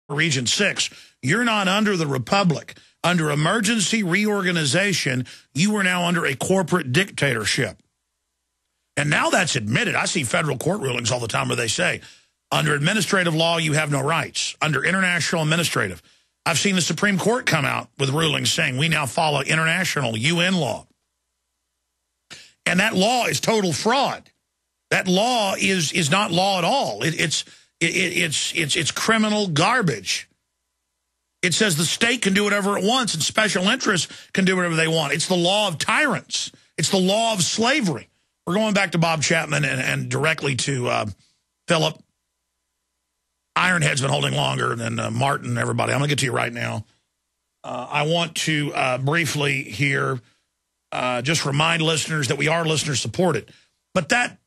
Region 6, you're not under the Republic. Under emergency reorganization, you are now under a corporate dictatorship. And now that's admitted. I see federal court rulings all the time where they say, under administrative law, you have no rights. Under international administrative. I've seen the Supreme Court come out with rulings saying we now follow international UN law. And that law is total fraud. That law is not law at all. It's criminal garbage. It says the state can do whatever it wants and special interests can do whatever they want. It's the law of tyrants. It's the law of slavery. We're going back to Bob Chapman and directly to Philip. Ironhead's been holding longer than Martin and everybody. I'm going to get to you right now. I want to briefly here just remind listeners that we are listener-supported. But that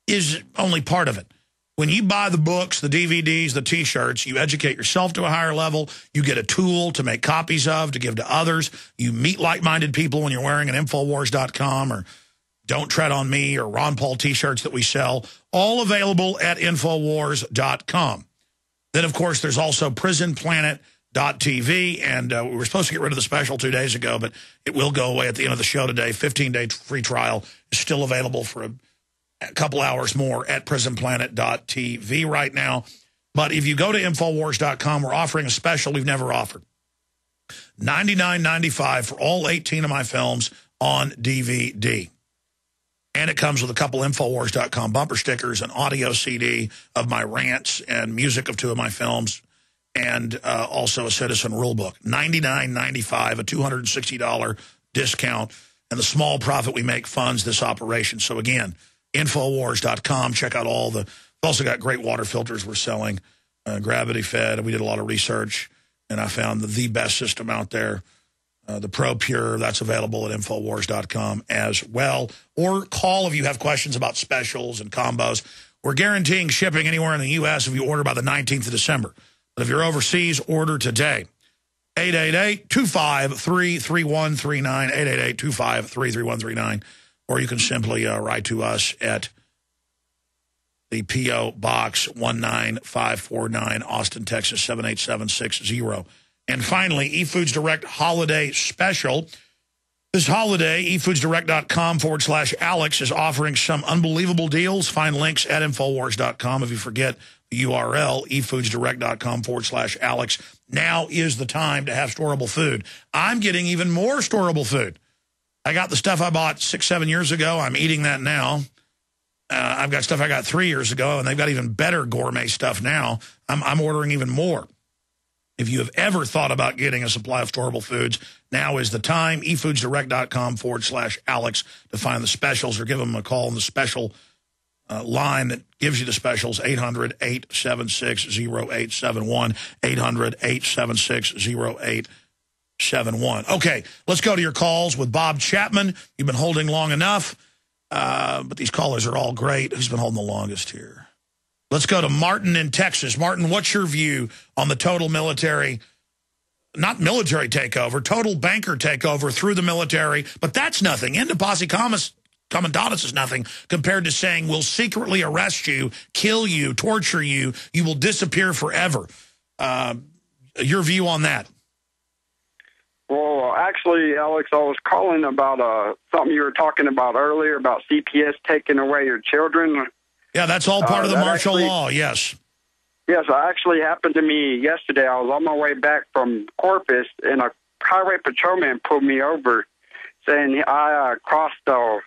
is only part of it. When you buy the books, the DVDs, the T-shirts, you educate yourself to a higher level. You get a tool to make copies of, to give to others. You meet like-minded people when you're wearing an Infowars.com or Don't Tread on Me or Ron Paul T-shirts that we sell. All available at Infowars.com. Then, of course, there's also PrisonPlanet.tv, and we were supposed to get rid of the special 2 days ago, but it will go away at the end of the show today. 15-day free trial is still available for a couple hours more at PrisonPlanet.tv right now. But if you go to Infowars.com, we're offering a special we've never offered. $99.95 for all 18 of my films on DVD. And it comes with a couple Infowars.com bumper stickers, an audio CD of my rants and music of 2 of my films, and also a Citizen Rulebook. $99.95, a $260 discount, and the small profit we make funds this operation. So again, Infowars.com. Check out all the... We've also got great water filters we're selling, gravity fed. We did a lot of research, and I found the best system out there. The Pro Pure, that's available at Infowars.com as well. Or call if you have questions about specials and combos. We're guaranteeing shipping anywhere in the U.S. if you order by the 19th of December. But if you're overseas, order today. 888-253-3139, 888-253-3139. Or you can simply write to us at the P.O. Box 19549, Austin, Texas 78760. And finally, eFoods Direct Holiday Special. This holiday, eFoodsDirect.com/Alex is offering some unbelievable deals. Find links at Infowars.com. If you forget the URL, eFoodsDirect.com/Alex. Now is the time to have storable food. I'm getting even more storable food. I got the stuff I bought 6-7 years ago. I'm eating that now. I've got stuff I got 3 years ago, and they've got even better gourmet stuff now. I'm ordering even more. If you have ever thought about getting a supply of storable foods, now is the time. eFoodsDirect.com/Alex to find the specials, or give them a call on the special line that gives you the specials, 800-876-0871, 800-876-0871. Okay, let's go to your calls with Bob Chapman. You've been holding long enough, but these callers are all great. Who's been holding the longest here? Let's go to Martin in Texas. Martin, what's your view on the total military, not military takeover, total banker takeover through the military? But that's nothing. Into posse commandatus is nothing compared to saying we'll secretly arrest you, kill you, torture you, you will disappear forever. Your view on that? Well, actually, Alex, I was calling about something you were talking about earlier about CPS taking away your children. Yeah, that's all part of the martial law, yes. Yes, it actually happened to me yesterday. I was on my way back from Corpus, and a highway patrolman pulled me over, saying I crossed the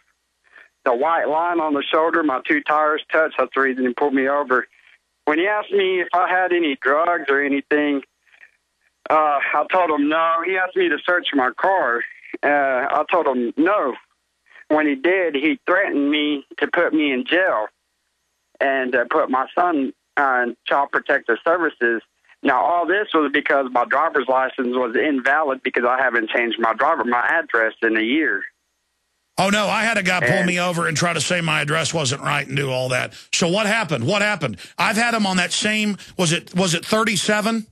white line on the shoulder. My 2 tires touched. That's the reason he pulled me over. When he asked me if I had any drugs or anything, I told him no. He asked me to search my car. I told him no. When he did, he threatened me to put me in jail and put my son on Child Protective Services. Now, all this was because my driver's license was invalid because I haven't changed my address in a year. Oh, no, I had a guy pull me over and try to say my address wasn't right and do all that. So what happened? What happened? I've had him on that same, was it 37?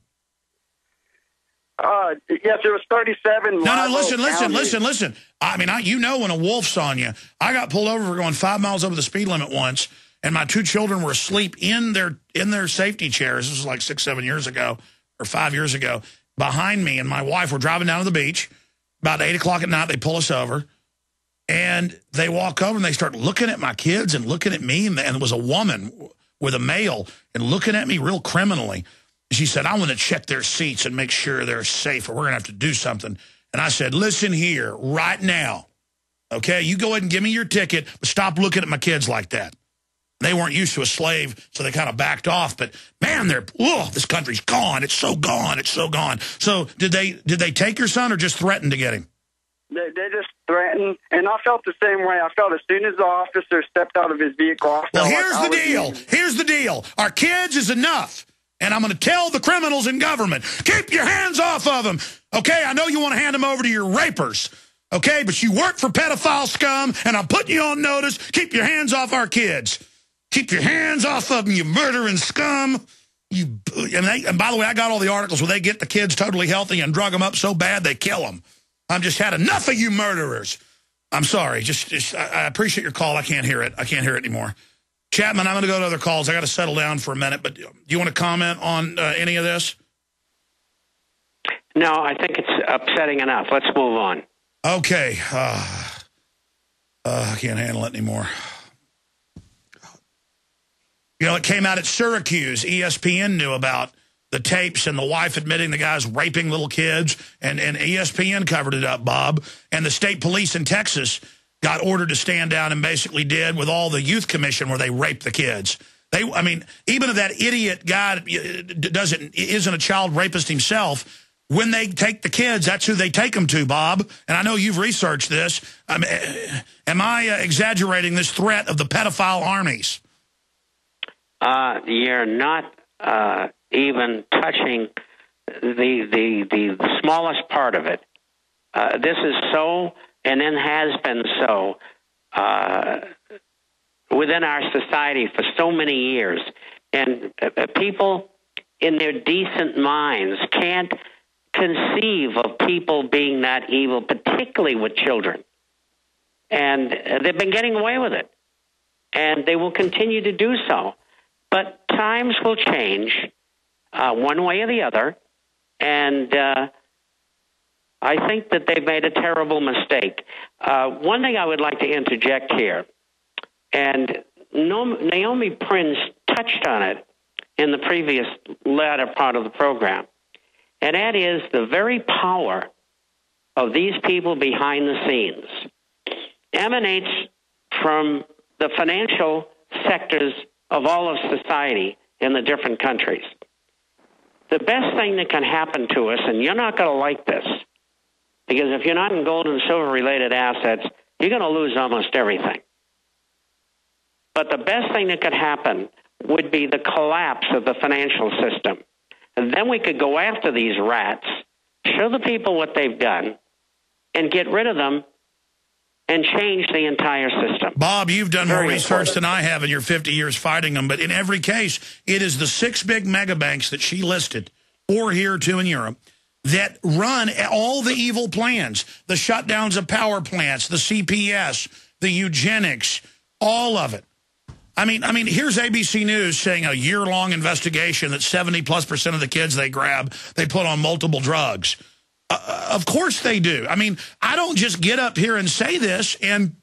Yes, it was 37. No, listen. I mean, you know when a wolf's on you. I got pulled over for going 5 miles over the speed limit once, and my 2 children were asleep in their safety chairs. This was like 6-7 years ago. or 5 years ago, behind me and my wife were driving down to the beach. About 8 o'clock at night, they pull us over. And they walk over and they start looking at my kids and looking at me. And it was a woman with a male and looking at me real criminally. She said, I want to check their seats and make sure they're safe or we're going to have to do something. And I said, listen here, right now. Okay, you go ahead and give me your ticket, but stop looking at my kids like that. They weren't used to a slave, so they kind of backed off. But, man, this country's gone. It's so gone. It's so gone. So did they take your son or just threaten to get him? They just threatened, and I felt the same way. I felt as soon as the officer stepped out of his vehicle. Well, here's the deal. Here's the deal. Our kids is enough, and I'm going to tell the criminals in government, keep your hands off of them. Okay, I know you want to hand them over to your rapers, okay, but you work for pedophile scum, and I'm putting you on notice. Keep your hands off our kids. Keep your hands off of them, you murdering scum. And by the way, I got all the articles where they get the kids totally healthy and drug them up so bad they kill them. I've just had enough of you murderers. I'm sorry. I appreciate your call. I can't hear it. I can't hear it anymore. Chapman, I'm going to go to other calls. I got to settle down for a minute. But do you want to comment on any of this? No, I think it's upsetting enough. Let's move on. Okay. I can't handle it anymore. You know, it came out at Syracuse. ESPN knew about the tapes and the wife admitting the guy's raping little kids, and ESPN covered it up, Bob. And the state police in Texas got ordered to stand down and basically did with all the youth commission where they raped the kids. I mean, even if that idiot guy isn't a child rapist himself, when they take the kids, that's who they take them to, Bob. And I know you've researched this. Am I exaggerating this threat of the pedophile armies? You're not even touching the smallest part of it. This is so, and then has been so, within our society for so many years. And people in their decent minds can't conceive of people being that evil, particularly with children. And they've been getting away with it. And they will continue to do so. But times will change one way or the other, and I think that they've made a terrible mistake. One thing I would like to interject here, and Nomi Prins touched on it in the previous latter part of the program, and that is the very power of these people behind the scenes emanates from the financial sectors of all of society in the different countries. The best thing that can happen to us, and you're not going to like this, because if you're not in gold and silver related assets, you're going to lose almost everything. But the best thing that could happen would be the collapse of the financial system. And then we could go after these rats, show the people what they've done, and get rid of them and change the entire system. Bob, you've done more research than I have in your 50 years fighting them, but in every case, it is the 6 big mega banks that she listed, 4 here, 2 in Europe, that run all the evil plans, the shutdowns of power plants, the CPS, the eugenics, all of it. I mean, here's ABC News saying a year-long investigation that 70+% of the kids they grab, they put on multiple drugs. Of course they do. I mean, I don't just get up here and say this, and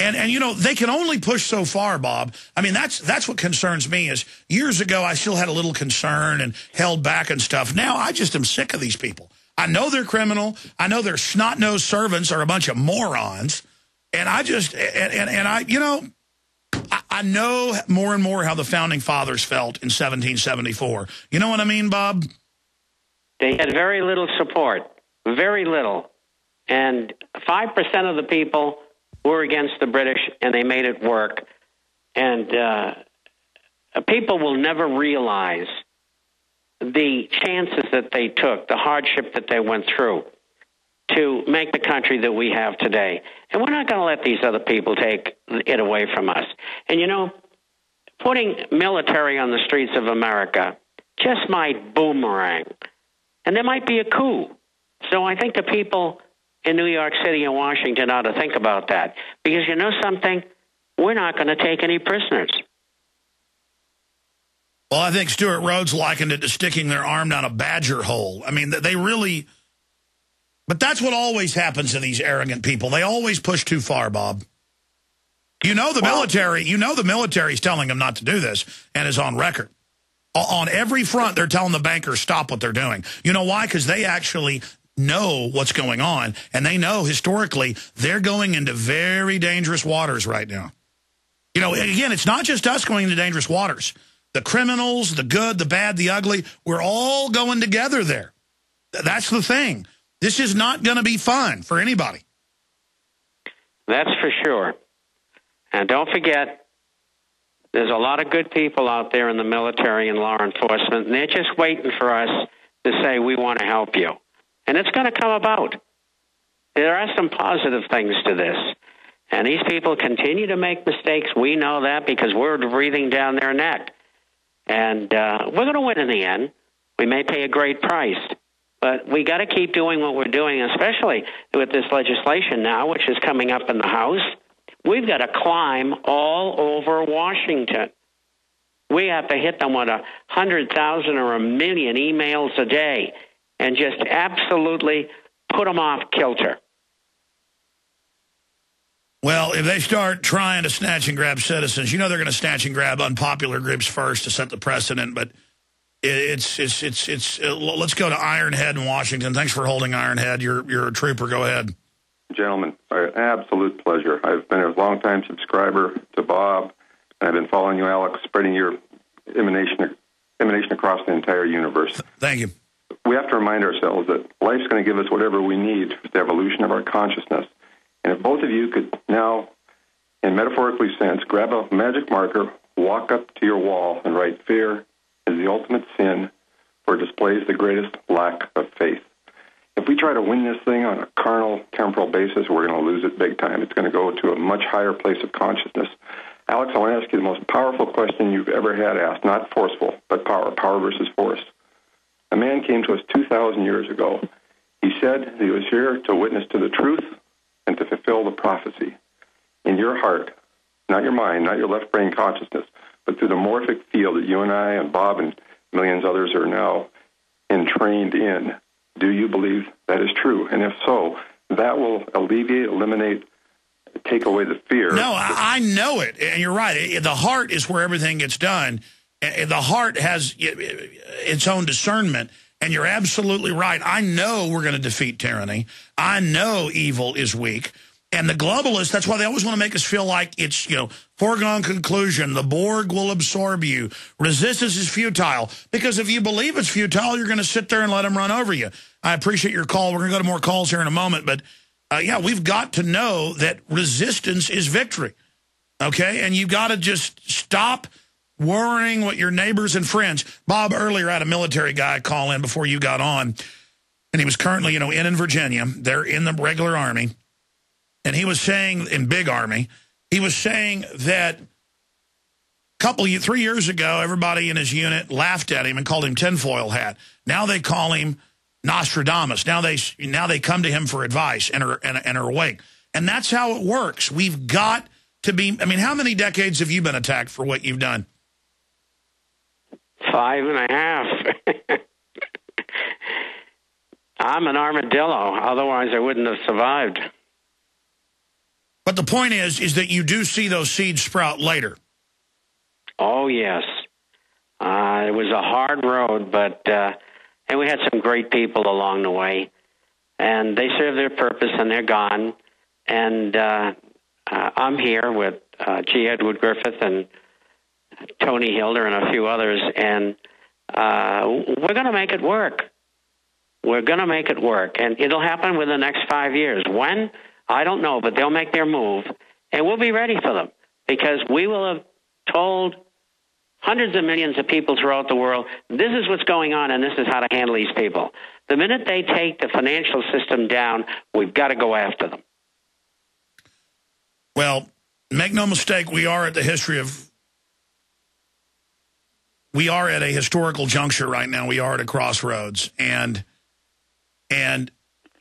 you know, they can only push so far, Bob. I mean, that's what concerns me is years ago I still had a little concern and held back and stuff. Now I just am sick of these people. I know they're criminal. I know their snot-nosed servants are a bunch of morons. And I just, you know, I know more and more how the Founding Fathers felt in 1774. You know what I mean, Bob? They had very little support, very little. And 5% of the people were against the British, and they made it work. And people will never realize the chances that they took, the hardship that they went through to make the country that we have today. And we're not going to let these other people take it away from us. And, you know, putting military on the streets of America just might boomerang. And there might be a coup. So I think the people in New York City and Washington ought to think about that. Because you know something? We're not going to take any prisoners. Well, I think Stuart Rhodes likened it to sticking their arm down a badger hole. I mean, they really... But that's what always happens to these arrogant people. They always push too far, Bob. You know the military's telling them not to do this and is on record. On every front, they're telling the bankers stop what they're doing. You know why? Because they actually know what's going on, and they know historically they're going into very dangerous waters right now. You know, again, it's not just us going into dangerous waters. The criminals, the good, the bad, the ugly, we're all going together there. That's the thing. This is not going to be fun for anybody. That's for sure. And don't forget, there's a lot of good people out there in the military and law enforcement, and they're just waiting for us to say, we want to help you. And it's going to come about. There are some positive things to this. And these people continue to make mistakes. We know that because we're breathing down their neck. And we're going to win in the end. We may pay a great price. But we got to keep doing what we're doing, especially with this legislation now, which is coming up in the House. We've got to climb all over Washington. We have to hit them with 100,000 or 1 million emails a day and just absolutely put them off kilter. Well, if they start trying to snatch and grab citizens, you know they're going to snatch and grab unpopular groups first to set the precedent. But let's go to Ironhead in Washington. Thanks for holding Ironhead. You're a trooper. Go ahead. Gentlemen, an absolute pleasure. I've been a long-time subscriber to Bob, and I've been following you, Alex, spreading your emanation across the entire universe. Thank you. We have to remind ourselves that life's going to give us whatever we need for the evolution of our consciousness. And if both of you could now, in metaphorically sense, grab a magic marker, walk up to your wall, and write fear is the ultimate sin, for it displays the greatest lack of faith. If we try to win this thing on a carnal, temporal basis, we're going to lose it big time. It's going to go to a much higher place of consciousness. Alex, I want to ask you the most powerful question you've ever had asked, not forceful, but power versus force. A man came to us 2,000 years ago. He said he was here to witness to the truth and to fulfill the prophecy. In your heart, not your mind, not your left brain consciousness, but through the morphic field that you and I and Bob and millions others are now entrained in, do you believe that is true? And if so, that will alleviate, eliminate, take away the fear. No, I know it. And you're right. The heart is where everything gets done. The heart has its own discernment. And you're absolutely right. I know we're going to defeat tyranny. I know evil is weak. And the globalists, that's why they always want to make us feel like it's, foregone conclusion. The Borg will absorb you. Resistance is futile. Because if you believe it's futile, you're going to sit there and let them run over you. I appreciate your call. We're going to go to more calls here in a moment. But, yeah, we've got to know that resistance is victory. Okay? And you've got to just stop worrying what your neighbors and friends. Bob earlier had a military guy call in before you got on. And he was currently, in Virginia. They're in the regular Army. And he was saying, in big Army, he was saying that 3 years ago, everybody in his unit laughed at him and called him tinfoil hat. Now they call him Nostradamus. Now they come to him for advice and are awake. And that's how it works. We've got to be, how many decades have you been attacked for what you've done? 5.5. I'm an armadillo. Otherwise, I wouldn't have survived. But the point is that you do see those seeds sprout later. Oh, yes. It was a hard road, but and we had some great people along the way. And they served their purpose, and they're gone. And I'm here with G. Edward Griffith and Tony Hilder and a few others, and we're going to make it work. We're going to make it work, and it'll happen within the next 5 years. When? I don't know, but they'll make their move, and we'll be ready for them because we will have told hundreds of millions of people throughout the world, this is what's going on, and this is how to handle these people. The minute they take the financial system down, we've got to go after them. Well, make no mistake, we are at a historical juncture right now. We are at a crossroads, and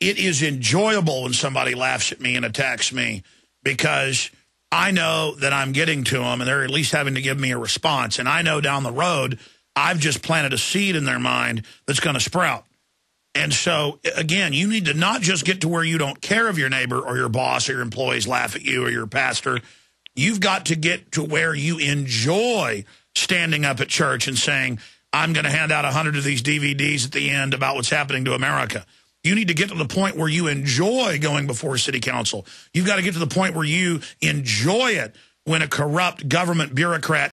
it is enjoyable when somebody laughs at me and attacks me because I know that I'm getting to them and they're at least having to give me a response. And I know down the road I've just planted a seed in their mind that's going to sprout. And so, again, you need to not just get to where you don't care if your neighbor or your boss or your employees laugh at you or your pastor. You've got to get to where you enjoy standing up at church and saying, I'm going to hand out 100 of these DVDs at the end about what's happening to America. You need to get to the point where you enjoy going before city council. You've got to get to the point where you enjoy it when a corrupt government bureaucrat